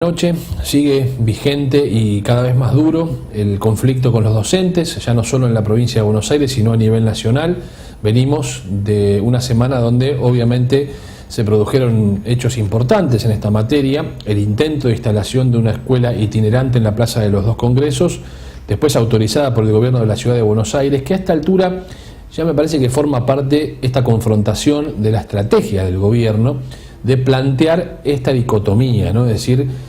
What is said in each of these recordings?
Noche sigue vigente y cada vez más duro el conflicto con los docentes, ya no solo en la provincia de Buenos Aires, sino a nivel nacional. Venimos de una semana donde obviamente se produjeron hechos importantes en esta materia, el intento de instalación de una escuela itinerante en la Plaza de los Dos Congresos, después autorizada por el gobierno de la ciudad de Buenos Aires, que a esta altura ya me parece que forma parte esta confrontación de la estrategia del gobierno de plantear esta dicotomía, ¿no? Es decir,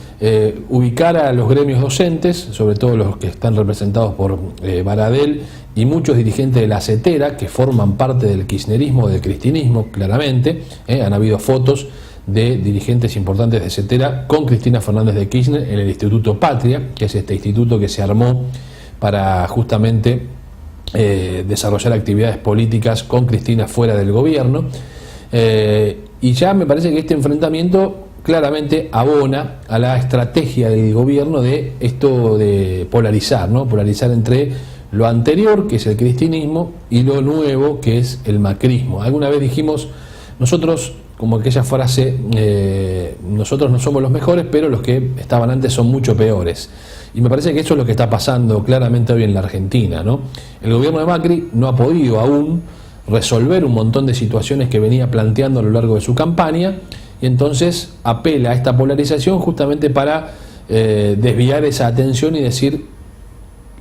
ubicar a los gremios docentes, sobre todo los que están representados por Baradel y muchos dirigentes de la CETERA, que forman parte del kirchnerismo, del cristinismo, claramente. Han habido fotos de dirigentes importantes de CETERA con Cristina Fernández de Kirchner en el Instituto Patria, que es este instituto que se armó para justamente desarrollar actividades políticas con Cristina fuera del gobierno. Y ya me parece que este enfrentamiento claramente abona a la estrategia del gobierno de esto de polarizar, ¿no? Polarizar entre lo anterior, que es el cristinismo, y lo nuevo, que es el macrismo. Alguna vez dijimos, nosotros, como aquella frase, nosotros no somos los mejores, pero los que estaban antes son mucho peores. Y me parece que eso es lo que está pasando claramente hoy en la Argentina, ¿no? El gobierno de Macri no ha podido aún resolver un montón de situaciones que venía planteando a lo largo de su campaña, y entonces apela a esta polarización justamente para desviar esa atención y decir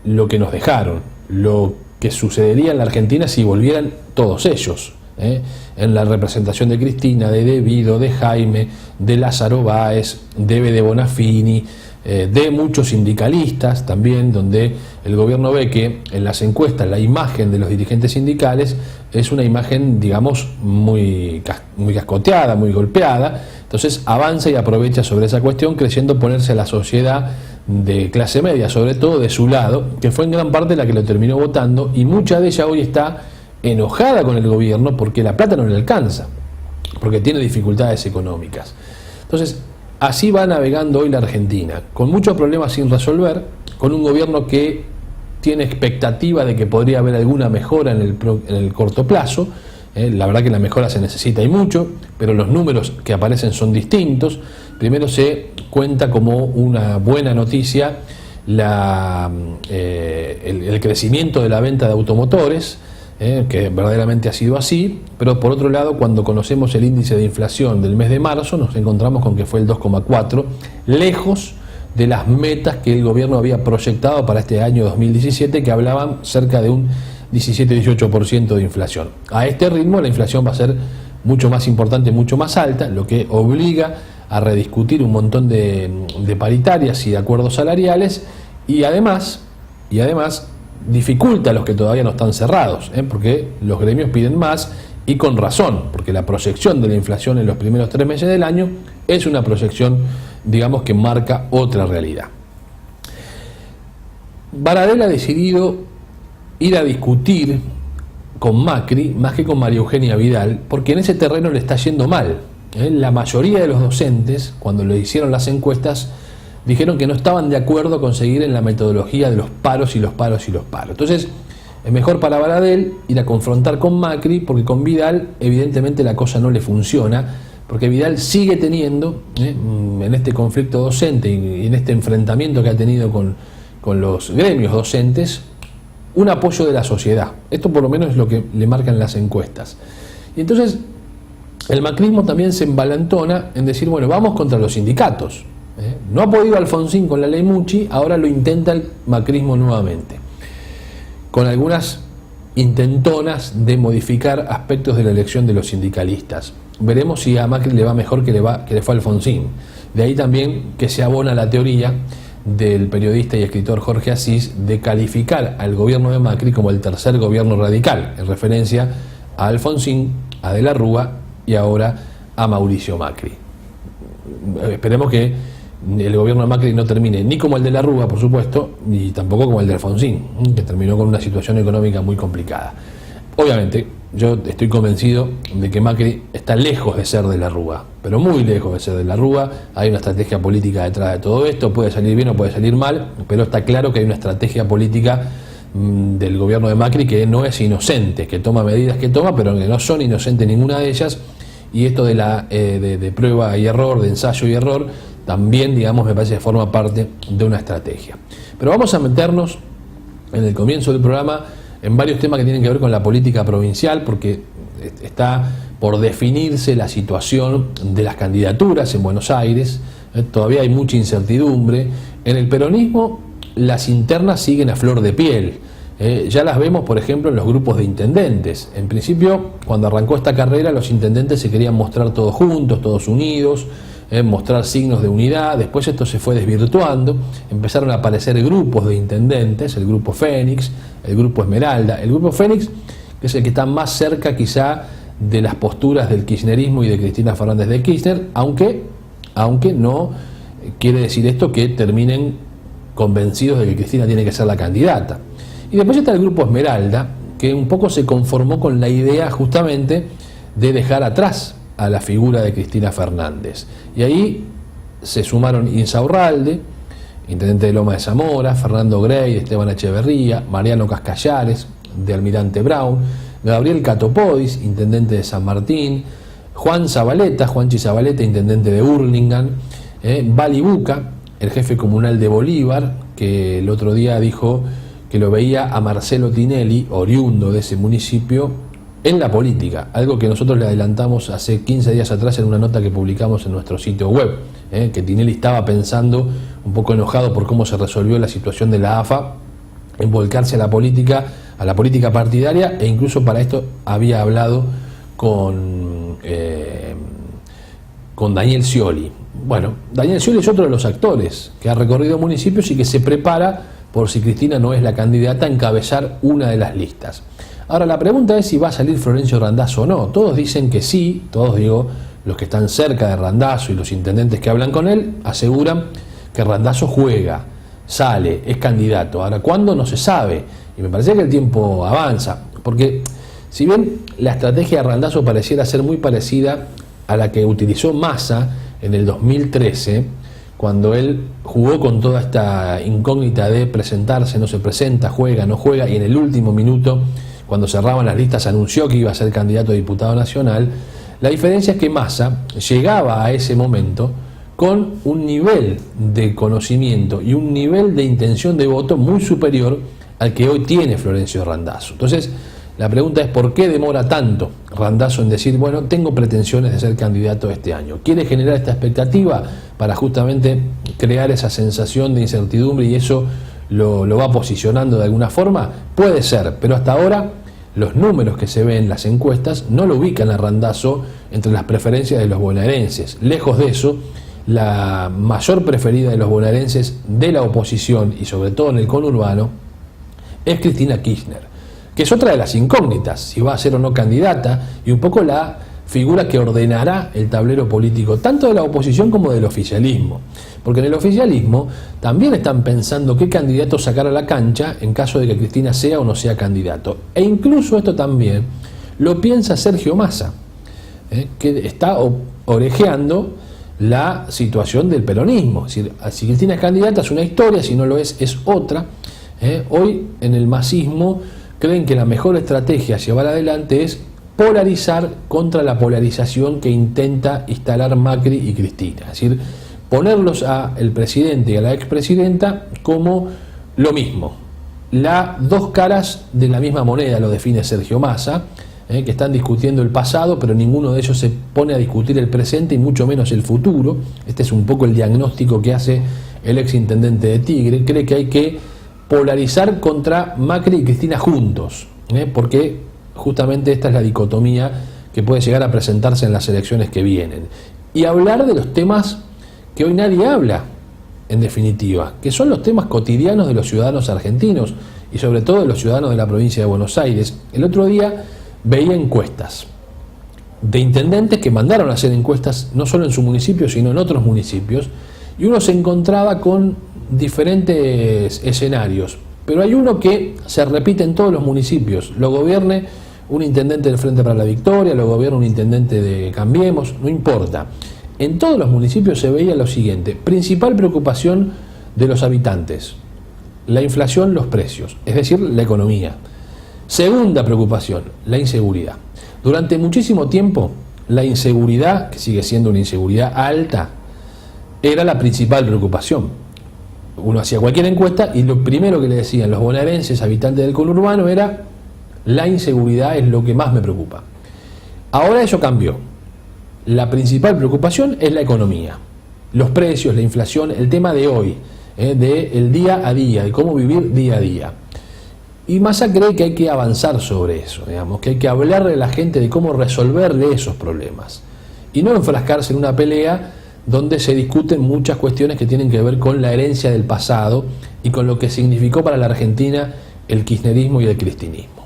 lo que nos dejaron, lo que sucedería en la Argentina si volvieran todos ellos, en la representación de Cristina, de De Vito, de Jaime, de Lázaro Báez, de Bede Bonafini, de muchos sindicalistas también, donde el gobierno ve que en las encuestas la imagen de los dirigentes sindicales es una imagen, digamos, muy cascoteada, muy golpeada. Entonces avanza y aprovecha sobre esa cuestión, creyendo ponerse a la sociedad de clase media, sobre todo de su lado, que fue en gran parte la que lo terminó votando, y mucha de ella hoy está enojada con el gobierno porque la plata no le alcanza, porque tiene dificultades económicas. Entonces así va navegando hoy la Argentina, con muchos problemas sin resolver, con un gobierno que tiene expectativa de que podría haber alguna mejora en el corto plazo. La verdad que la mejora se necesita y mucho, pero los números que aparecen son distintos. Primero se cuenta como una buena noticia el crecimiento de la venta de automotores, que verdaderamente ha sido así, pero por otro lado, cuando conocemos el índice de inflación del mes de marzo, nos encontramos con que fue el 2,4, lejos de las metas que el gobierno había proyectado para este año 2017, que hablaban cerca de un 17-18% de inflación. A este ritmo la inflación va a ser mucho más importante, mucho más alta, lo que obliga a rediscutir un montón de paritarias y de acuerdos salariales, y además dificulta a los que todavía no están cerrados, porque los gremios piden más, y con razón, porque la proyección de la inflación en los primeros 3 meses del año es una proyección, digamos, que marca otra realidad. Baradel ha decidido ir a discutir con Macri más que con María Eugenia Vidal, porque en ese terreno le está yendo mal. La mayoría de los docentes, cuando le hicieron las encuestas, dijeron que no estaban de acuerdo con seguir en la metodología de los paros y los paros y los paros. Entonces es mejor para Baradel ir a confrontar con Macri, porque con Vidal evidentemente la cosa no le funciona, porque Vidal sigue teniendo, en este conflicto docente y en este enfrentamiento que ha tenido con los gremios docentes, un apoyo de la sociedad. Esto por lo menos es lo que le marcan las encuestas. Y entonces el macrismo también se envalentona en decir, bueno, vamos contra los sindicatos. No ha podido Alfonsín con la ley Mucci, ahora lo intenta el macrismo nuevamente, con algunas intentonas de modificar aspectos de la elección de los sindicalistas. Veremos si a Macri le va mejor que le fue a Alfonsín. De ahí también que se abona la teoría del periodista y escritor Jorge Asís de calificar al gobierno de Macri como el tercer gobierno radical, en referencia a Alfonsín, a De la Rúa y ahora a Mauricio Macri. Esperemos que el gobierno de Macri no termine ni como el de la Rúa, por supuesto, ni tampoco como el de Alfonsín, que terminó con una situación económica muy complicada. Obviamente, yo estoy convencido de que Macri está lejos de ser de la Rúa, pero muy lejos de ser de la Rúa. Hay una estrategia política detrás de todo esto, puede salir bien o puede salir mal, pero está claro que hay una estrategia política del gobierno de Macri que no es inocente, que toma medidas que toma, pero que no son inocentes ninguna de ellas, y esto de prueba y error, de ensayo y error, también, digamos, me parece que forma parte de una estrategia. Pero vamos a meternos en el comienzo del programa en varios temas que tienen que ver con la política provincial, porque está por definirse la situación de las candidaturas en Buenos Aires. Todavía hay mucha incertidumbre. En el peronismo las internas siguen a flor de piel. Ya las vemos, por ejemplo, en los grupos de intendentes. En principio, cuando arrancó esta carrera, los intendentes se querían mostrar todos juntos, todos unidos, mostrar signos de unidad. Después esto se fue desvirtuando, empezaron a aparecer grupos de intendentes, el grupo Fénix, el grupo Esmeralda. El grupo Fénix, que es el que está más cerca quizá de las posturas del kirchnerismo y de Cristina Fernández de Kirchner, aunque no quiere decir esto que terminen convencidos de que Cristina tiene que ser la candidata. Y después está el grupo Esmeralda, que un poco se conformó con la idea justamente de dejar atrás a la figura de Cristina Fernández. Y ahí se sumaron Insaurralde, intendente de Loma de Zamora, Fernando Grey, de Esteban Echeverría, Mariano Cascallares, de Almirante Brown, Gabriel Catopodis, intendente de San Martín, Juanchi Zabaleta, intendente de Hurlingham, Bali Buca, el jefe comunal de Bolívar, que el otro día dijo que lo veía a Marcelo Tinelli, oriundo de ese municipio, en la política, algo que nosotros le adelantamos hace 15 días atrás en una nota que publicamos en nuestro sitio web, que Tinelli estaba pensando, un poco enojado por cómo se resolvió la situación de la AFA, en volcarse a la política partidaria, e incluso para esto había hablado con Daniel Scioli. Bueno, Daniel Scioli es otro de los actores que ha recorrido municipios y que se prepara, por si Cristina no es la candidata, a encabezar una de las listas. Ahora la pregunta es si va a salir Florencio Randazzo o no. Todos dicen que sí, todos digo, los que están cerca de Randazzo y los intendentes que hablan con él, aseguran que Randazzo juega, sale, es candidato. Ahora, ¿cuándo? No se sabe. Y me parece que el tiempo avanza, porque si bien la estrategia de Randazzo pareciera ser muy parecida a la que utilizó Massa en el 2013, cuando él jugó con toda esta incógnita de presentarse, no se presenta, juega, no juega, y en el último minuto, cuando cerraban las listas, anunció que iba a ser candidato a diputado nacional. La diferencia es que Massa llegaba a ese momento con un nivel de conocimiento y un nivel de intención de voto muy superior al que hoy tiene Florencio Randazzo. Entonces, la pregunta es ¿por qué demora tanto Randazzo en decir, bueno, tengo pretensiones de ser candidato este año? ¿Quiere generar esta expectativa para justamente crear esa sensación de incertidumbre y eso lo va posicionando de alguna forma? Puede ser, pero hasta ahora los números que se ven en las encuestas no lo ubican a Randazzo entre las preferencias de los bonaerenses. Lejos de eso, la mayor preferida de los bonaerenses de la oposición y sobre todo en el conurbano es Cristina Kirchner, que es otra de las incógnitas, si va a ser o no candidata, y un poco la figura que ordenará el tablero político, tanto de la oposición como del oficialismo. Porque en el oficialismo también están pensando qué candidato sacar a la cancha en caso de que Cristina sea o no sea candidato. E incluso esto también lo piensa Sergio Massa, que está orejeando la situación del peronismo. Es decir, si Cristina es candidata es una historia, si no lo es otra. Hoy en el masismo creen que la mejor estrategia a llevar adelante es polarizar contra la polarización que intenta instalar Macri y Cristina. Es decir, ponerlos al presidente y a la expresidenta como lo mismo. Las dos caras de la misma moneda, lo define Sergio Massa, que están discutiendo el pasado, pero ninguno de ellos se pone a discutir el presente y mucho menos el futuro. Este es un poco el diagnóstico que hace el exintendente de Tigre. Cree que hay que polarizar contra Macri y Cristina juntos, porque justamente esta es la dicotomía que puede llegar a presentarse en las elecciones que vienen. Y hablar de los temas que hoy nadie habla, en definitiva, que son los temas cotidianos de los ciudadanos argentinos y sobre todo de los ciudadanos de la provincia de Buenos Aires. El otro día veía encuestas de intendentes que mandaron a hacer encuestas no solo en su municipio, sino en otros municipios, y uno se encontraba con diferentes escenarios, pero hay uno que se repite en todos los municipios, lo gobierne un intendente del Frente para la Victoria, lo gobierna un intendente de Cambiemos, no importa. En todos los municipios se veía lo siguiente: principal preocupación de los habitantes, la inflación, los precios, es decir, la economía. Segunda preocupación, la inseguridad. Durante muchísimo tiempo, la inseguridad, que sigue siendo una inseguridad alta, era la principal preocupación. Uno hacía cualquier encuesta y lo primero que le decían los bonaerenses, habitantes del conurbano, era: la inseguridad es lo que más me preocupa. Ahora eso cambió. La principal preocupación es la economía, los precios, la inflación, el tema de hoy, del día a día, de cómo vivir día a día. Y Massa cree que hay que avanzar sobre eso, digamos, que hay que hablarle a la gente de cómo resolverle esos problemas y no enfrascarse en una pelea donde se discuten muchas cuestiones que tienen que ver con la herencia del pasado y con lo que significó para la Argentina el kirchnerismo y el cristinismo.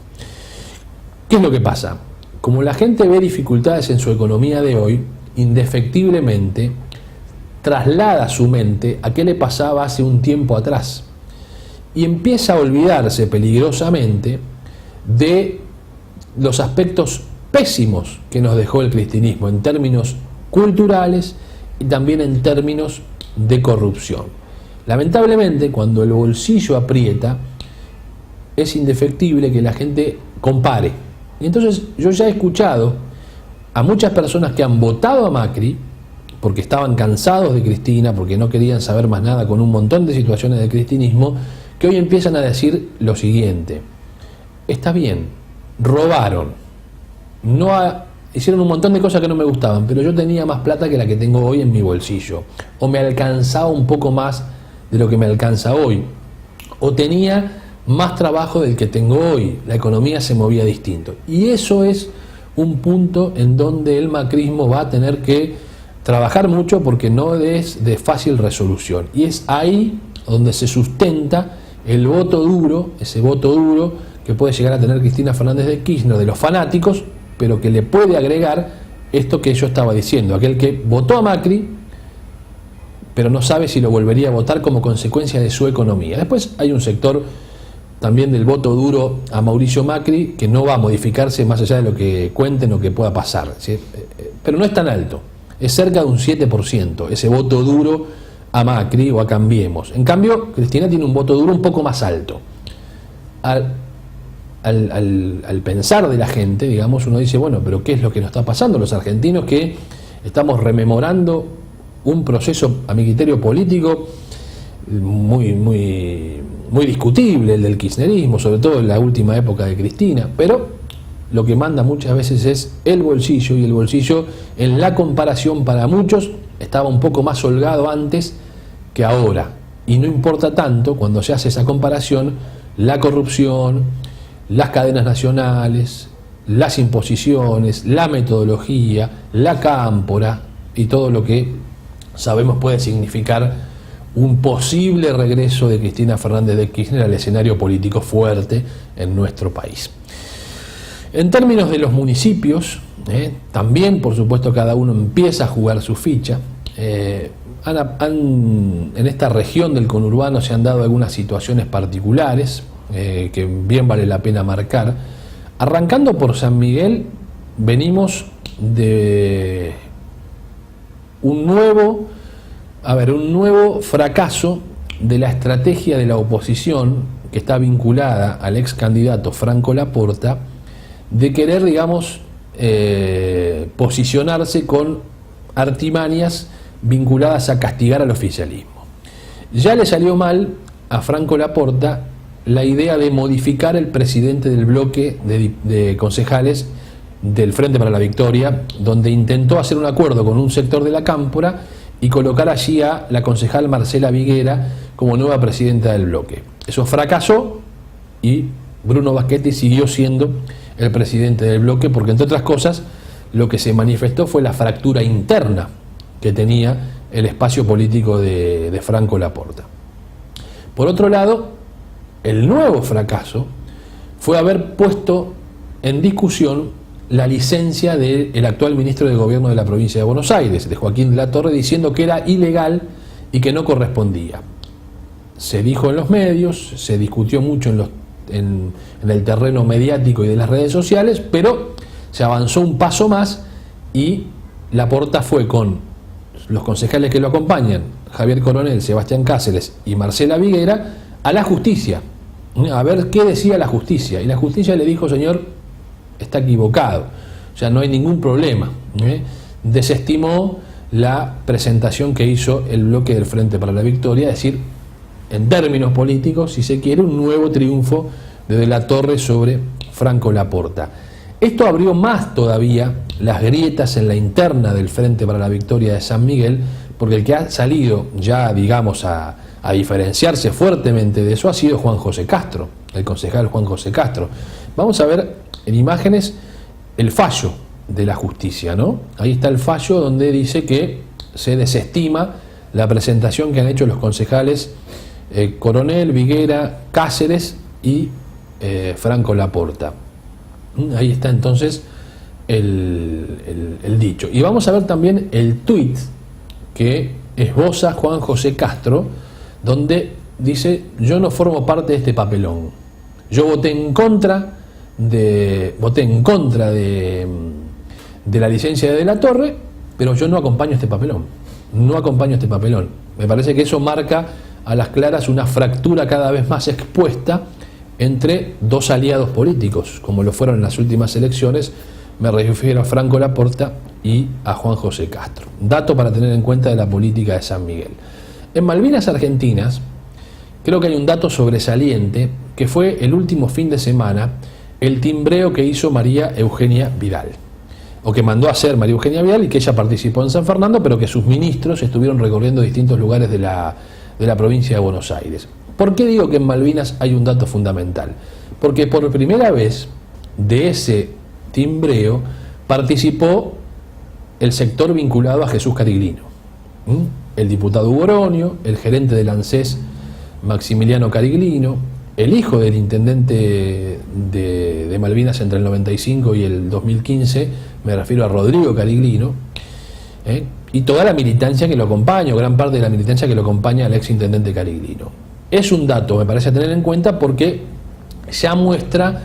¿Qué es lo que pasa? Como la gente ve dificultades en su economía de hoy, indefectiblemente traslada su mente a qué le pasaba hace un tiempo atrás y empieza a olvidarse peligrosamente de los aspectos pésimos que nos dejó el cristinismo en términos culturales y también en términos de corrupción. Lamentablemente, cuando el bolsillo aprieta, es indefectible que la gente compare. Y entonces yo ya he escuchado a muchas personas que han votado a Macri porque estaban cansados de Cristina, porque no querían saber más nada con un montón de situaciones del cristinismo, que hoy empiezan a decir lo siguiente: está bien, robaron, hicieron un montón de cosas que no me gustaban, pero yo tenía más plata que la que tengo hoy en mi bolsillo, o me alcanzaba un poco más de lo que me alcanza hoy, o tenía más trabajo del que tengo hoy, la economía se movía distinto. Y eso es un punto en donde el macrismo va a tener que trabajar mucho, porque no es de fácil resolución, y es ahí donde se sustenta el voto duro, ese voto duro que puede llegar a tener Cristina Fernández de Kirchner de los fanáticos, pero que le puede agregar esto que yo estaba diciendo: aquel que votó a Macri pero no sabe si lo volvería a votar como consecuencia de su economía. Después hay un sector también del voto duro a Mauricio Macri que no va a modificarse más allá de lo que cuenten o que pueda pasar, ¿sí? Pero no es tan alto, es cerca de un 7% ese voto duro a Macri o a Cambiemos. En cambio, Cristina tiene un voto duro un poco más alto. Al pensar de la gente, digamos, uno dice: bueno, pero ¿qué es lo que nos está pasando los argentinos, que estamos rememorando un proceso, a mi criterio, político muy discutible, el del kirchnerismo, sobre todo en la última época de Cristina? Pero lo que manda muchas veces es el bolsillo, y el bolsillo, en la comparación, para muchos estaba un poco más holgado antes que ahora, y no importa tanto cuando se hace esa comparación la corrupción, las cadenas nacionales, las imposiciones, la metodología, la cámpora y todo lo que sabemos puede significar un posible regreso de Cristina Fernández de Kirchner al escenario político fuerte en nuestro país. En términos de los municipios, también, por supuesto, cada uno empieza a jugar su ficha. En esta región del conurbano se han dado algunas situaciones particulares que bien vale la pena marcar. Arrancando por San Miguel, venimos de un nuevo fracaso de la estrategia de la oposición, que está vinculada al ex candidato Franco Laporta, de querer, digamos, posicionarse con artimañas vinculadas a castigar al oficialismo. Ya le salió mal a Franco Laporta la idea de modificar el presidente del bloque de concejales del Frente para la Victoria, donde intentó hacer un acuerdo con un sector de la cámpora y colocar allí a la concejal Marcela Viguera como nueva presidenta del bloque. Eso fracasó y Bruno Baschetti siguió siendo el presidente del bloque, porque, entre otras cosas, lo que se manifestó fue la fractura interna que tenía el espacio político de Franco Laporta. Por otro lado, el nuevo fracaso fue haber puesto en discusión la licencia del actual ministro de Gobierno de la provincia de Buenos Aires, de Joaquín de la Torre, diciendo que era ilegal y que no correspondía. Se dijo en los medios, se discutió mucho en el terreno mediático y de las redes sociales, pero se avanzó un paso más y Laporta fue con los concejales que lo acompañan, Javier Coronel, Sebastián Cáceres y Marcela Viguera, a la justicia, a ver qué decía la justicia. Y la justicia le dijo: señor, está equivocado, o sea, no hay ningún problema. Desestimó la presentación que hizo el bloque del Frente para la Victoria, es decir, en términos políticos, si se quiere, un nuevo triunfo de De la Torre sobre Franco Laporta. Esto abrió más todavía las grietas en la interna del Frente para la Victoria de San Miguel, porque el que ha salido ya, digamos, a diferenciarse fuertemente de eso ha sido Juan José Castro, el concejal Juan José Castro. Vamos a ver en imágenes el fallo de la justicia, ¿no? Ahí está el fallo donde dice que se desestima la presentación que han hecho los concejales Coronel, Viguera, Cáceres y Franco Laporta. Ahí está entonces el dicho. Y vamos a ver también el tuit que esboza Juan José Castro, donde dice: yo no formo parte de este papelón. Yo voté en contra de la licencia de la Torre, pero yo no acompaño este papelón. No acompaño este papelón. Me parece que eso marca a las claras una fractura cada vez más expuesta entre dos aliados políticos, como lo fueron en las últimas elecciones. Me refiero a Franco Laporta y a Juan José Castro. Dato para tener en cuenta de la política de San Miguel. En Malvinas Argentinas, creo que hay un dato sobresaliente, que fue el último fin de semana el timbreo que hizo María Eugenia Vidal, o que mandó a hacer María Eugenia Vidal, y que ella participó en San Fernando, pero que sus ministros estuvieron recorriendo distintos lugares de la provincia de Buenos Aires. ¿Por qué digo que en Malvinas hay un dato fundamental? Porque por primera vez de ese timbreo participó el sector vinculado a Jesús Cariglino. El diputado Hugo Oronio, el gerente del ANSES Maximiliano Cariglino, el hijo del intendente de Malvinas entre el 95 y el 2015, me refiero a Rodrigo Cariglino, y toda la militancia que lo acompaña, o gran parte de la militancia que lo acompaña al ex intendente Cariglino. Es un dato, me parece, a tener en cuenta, porque ya muestra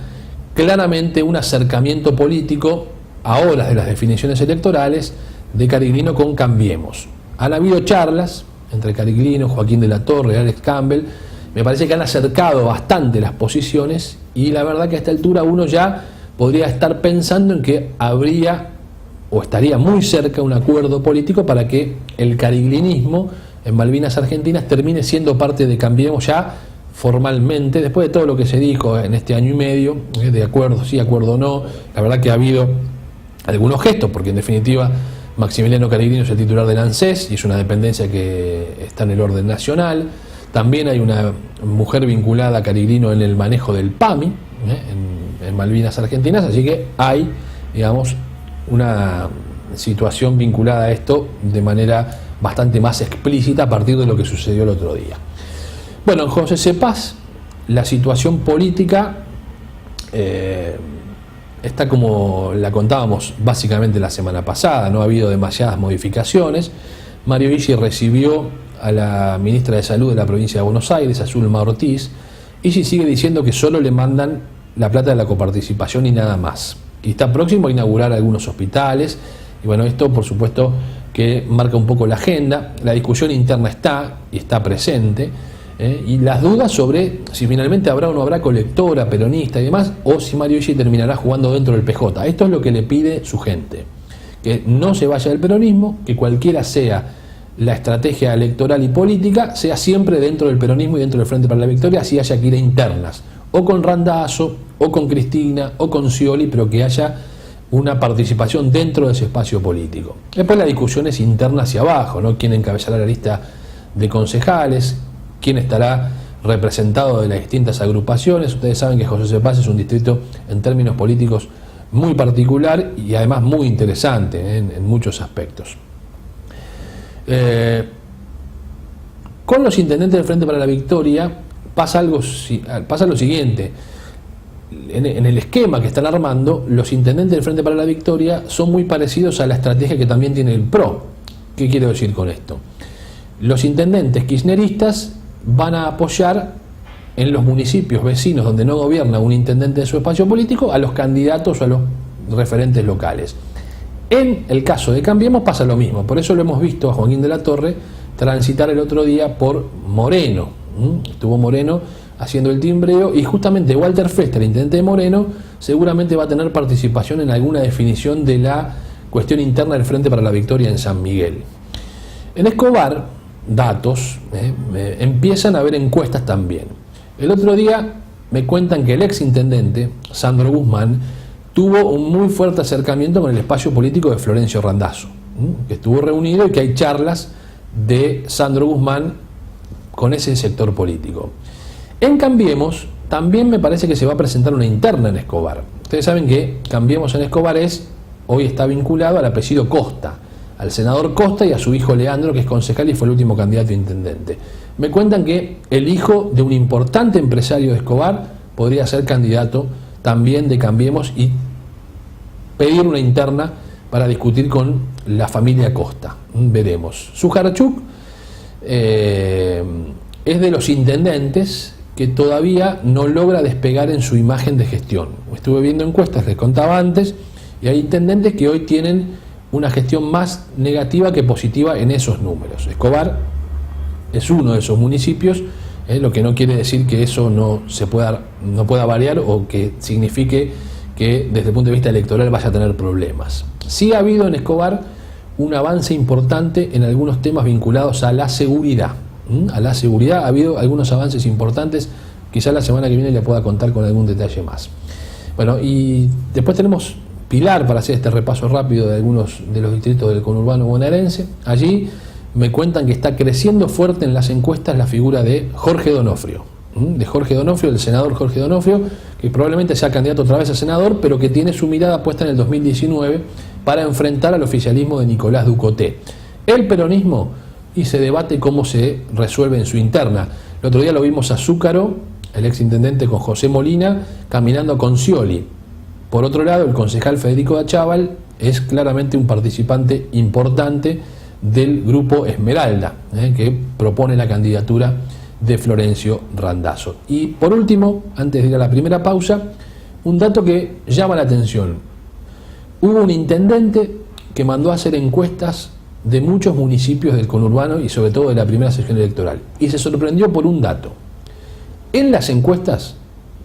claramente un acercamiento político a horas de las definiciones electorales de Cariglino con Cambiemos. Han habido charlas entre Cariglino, Joaquín de la Torre, Alex Campbell. Me parece que han acercado bastante las posiciones, y la verdad que a esta altura uno ya podría estar pensando en que habría o estaría muy cerca un acuerdo político para que el cariglinismo en Malvinas Argentinas termine siendo parte de Cambiemos ya formalmente, después de todo lo que se dijo en este año y medio, de acuerdo sí, acuerdo no. La verdad que ha habido algunos gestos, porque en definitiva Maximiliano Cariglino es el titular del ANSES y es una dependencia que está en el orden nacional. También hay una mujer vinculada a Cariglino en el manejo del PAMI en Malvinas Argentinas, así que hay, digamos, una situación vinculada a esto de manera bastante más explícita a partir de lo que sucedió el otro día. Bueno, en José Cepaz la situación política está como la contábamos básicamente la semana pasada. No ha habido demasiadas modificaciones. Mario Viggi recibió a la ministra de Salud de la provincia de Buenos Aires, a Zulma Ortiz, y sigue diciendo que solo le mandan la plata de la coparticipación y nada más. Y está próximo a inaugurar algunos hospitales, y bueno, esto por supuesto que marca un poco la agenda. La discusión interna está presente, y las dudas sobre si finalmente habrá o no habrá colectora peronista y demás, o si Mario Viggi terminará jugando dentro del PJ. Esto es lo que le pide su gente, que no se vaya del peronismo, que cualquiera sea la estrategia electoral y política, sea siempre dentro del peronismo y dentro del Frente para la Victoria, así haya que ir a internas, o con Randazzo, o con Cristina, o con Scioli, pero que haya una participación dentro de ese espacio político. Después la discusión es interna hacia abajo, ¿no? ¿Quién encabezará la lista de concejales? ¿Quién estará representado de las distintas agrupaciones? Ustedes saben que José Cepaz es un distrito en términos políticos muy particular y además muy interesante en muchos aspectos. Con los intendentes del Frente para la Victoria pasa lo siguiente. En el esquema que están armando, los intendentes del Frente para la Victoria son muy parecidos a la estrategia que también tiene el PRO. ¿Qué quiero decir con esto? Los intendentes kirchneristas van a apoyar en los municipios vecinos donde no gobierna un intendente de su espacio político a los candidatos o a los referentes locales. En el caso de Cambiemos pasa lo mismo, por eso lo hemos visto a Joaquín de la Torre transitar el otro día por Moreno. Estuvo Moreno haciendo el timbreo, y justamente Walter Fester, el intendente de Moreno, seguramente va a tener participación en alguna definición de la cuestión interna del Frente para la Victoria en San Miguel. En Escobar, datos, empiezan a haber encuestas también. El otro día me cuentan que el ex intendente, Sandro Guzmán, tuvo un muy fuerte acercamiento con el espacio político de Florencio Randazzo, que estuvo reunido y que hay charlas de Sandro Guzmán con ese sector político. En Cambiemos también me parece que se va a presentar una interna en Escobar. Ustedes saben que Cambiemos en Escobar hoy está vinculado al apellido Costa, al senador Costa y a su hijo Leandro, que es concejal y fue el último candidato a intendente. Me cuentan que el hijo de un importante empresario de Escobar podría ser candidato también de Cambiemos y pedir una interna para discutir con la familia Costa. Veremos. Sujarchuk es de los intendentes que todavía no logra despegar en su imagen de gestión. Estuve viendo encuestas, les contaba antes, y hay intendentes que hoy tienen una gestión más negativa que positiva en esos números. Escobar es uno de esos municipios, lo que no quiere decir que eso no pueda variar o que signifique que desde el punto de vista electoral vaya a tener problemas. Sí ha habido en Escobar un avance importante en algunos temas vinculados a la seguridad. A la seguridad ha habido algunos avances importantes, quizá la semana que viene le pueda contar con algún detalle más. Bueno, y después tenemos Pilar para hacer este repaso rápido de algunos de los distritos del conurbano bonaerense. Allí me cuentan que está creciendo fuerte en las encuestas la figura de Jorge Donofrio, del senador Jorge Donofrio, que probablemente sea candidato otra vez a senador, pero que tiene su mirada puesta en el 2019 para enfrentar al oficialismo de Nicolás Ducoté. El peronismo, y se debate cómo se resuelve en su interna. El otro día lo vimos a Zúcaro, el exintendente, con José Molina, caminando con Scioli. Por otro lado, el concejal Federico Dachával es claramente un participante importante del grupo Esmeralda, que propone la candidatura de Florencio Randazzo. Y por último, antes de ir a la primera pausa, un dato que llama la atención. Hubo un intendente que mandó a hacer encuestas de muchos municipios del conurbano y sobre todo de la primera sesión electoral, y se sorprendió por un dato. En las encuestas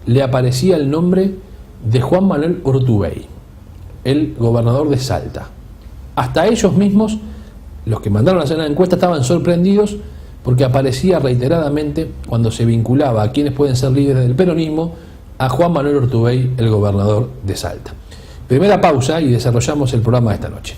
le aparecía el nombre de Juan Manuel Ortubey, el gobernador de Salta. Hasta ellos mismos, los que mandaron a hacer la encuesta, estaban sorprendidos porque aparecía reiteradamente, cuando se vinculaba a quienes pueden ser líderes del peronismo, a Juan Manuel Ortubey, el gobernador de Salta. Primera pausa y desarrollamos el programa de esta noche.